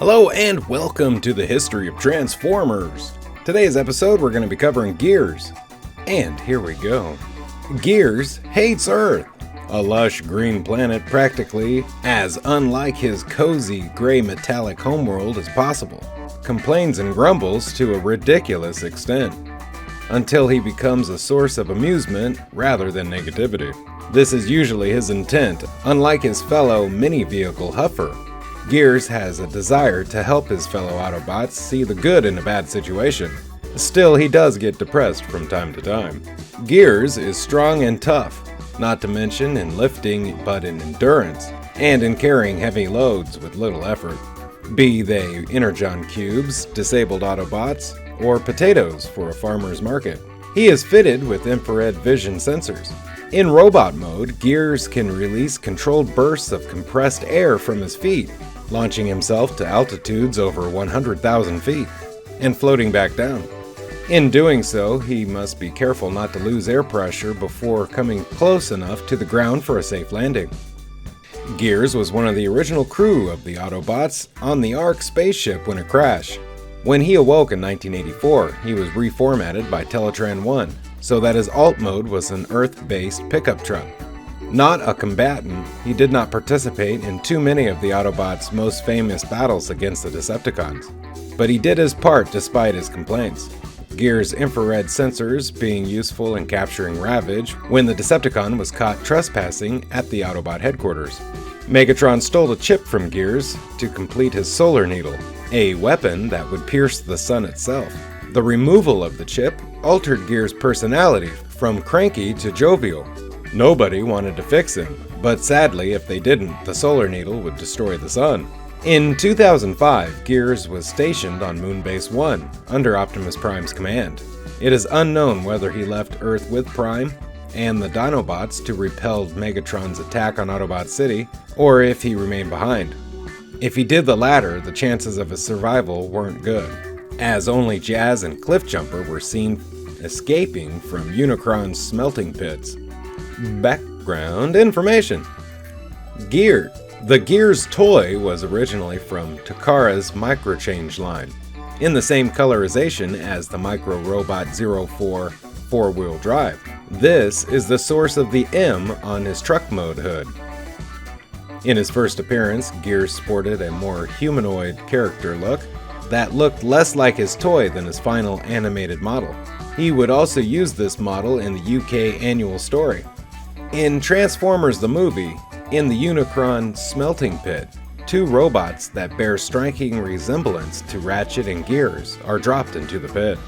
Hello and welcome to the history of Transformers. Today's episode we're going to be covering Gears. And here we go. Gears hates Earth, a lush green planet practically as unlike his cozy gray metallic homeworld as possible. Complains and grumbles to a ridiculous extent, until he becomes a source of amusement rather than negativity. This is usually his intent, unlike his fellow mini-vehicle Huffer. Gears has a desire to help his fellow Autobots see the good in a bad situation. Still, he does get depressed from time to time. Gears is strong and tough, not to mention in lifting but in endurance, and in carrying heavy loads with little effort. Be they Energon cubes, disabled Autobots, or potatoes for a farmer's market. He is fitted with infrared vision sensors. In robot mode, Gears can release controlled bursts of compressed air from his feet, launching himself to altitudes over 100,000 feet, and floating back down. In doing so, he must be careful not to lose air pressure before coming close enough to the ground for a safe landing. Gears was one of the original crew of the Autobots on the Ark spaceship when it crashed. When he awoke in 1984, he was reformatted by Teletran 1, so that his alt mode was an Earth-based pickup truck. Not a combatant, he did not participate in too many of the Autobots' most famous battles against the Decepticons, but he did his part despite his complaints. Gears' infrared sensors being useful in capturing Ravage when the Decepticon was caught trespassing at the Autobot headquarters. Megatron stole a chip from Gears to complete his Solar Needle, a weapon that would pierce the sun itself. The removal of the chip altered Gears' personality from cranky to jovial. Nobody wanted to fix him, but sadly, if they didn't, the Solar Needle would destroy the sun. In 2005, Gears was stationed on Moonbase 1, under Optimus Prime's command. It is unknown whether he left Earth with Prime and the Dinobots to repel Megatron's attack on Autobot City, or if he remained behind. If he did the latter, the chances of his survival weren't good, as only Jazz and Cliffjumper were seen escaping from Unicron's smelting pits. Background information. Gear. The Gears toy was originally from Takara's Microchange line, in the same colorization as the Micro Robot 04 four-wheel drive. This is the source of the M on his truck mode hood. In his first appearance, Gears sported a more humanoid character look that looked less like his toy than his final animated model. He would also use this model in the UK annual story. In Transformers the movie, in the Unicron smelting pit, two robots that bear striking resemblance to Ratchet and Gears are dropped into the pit.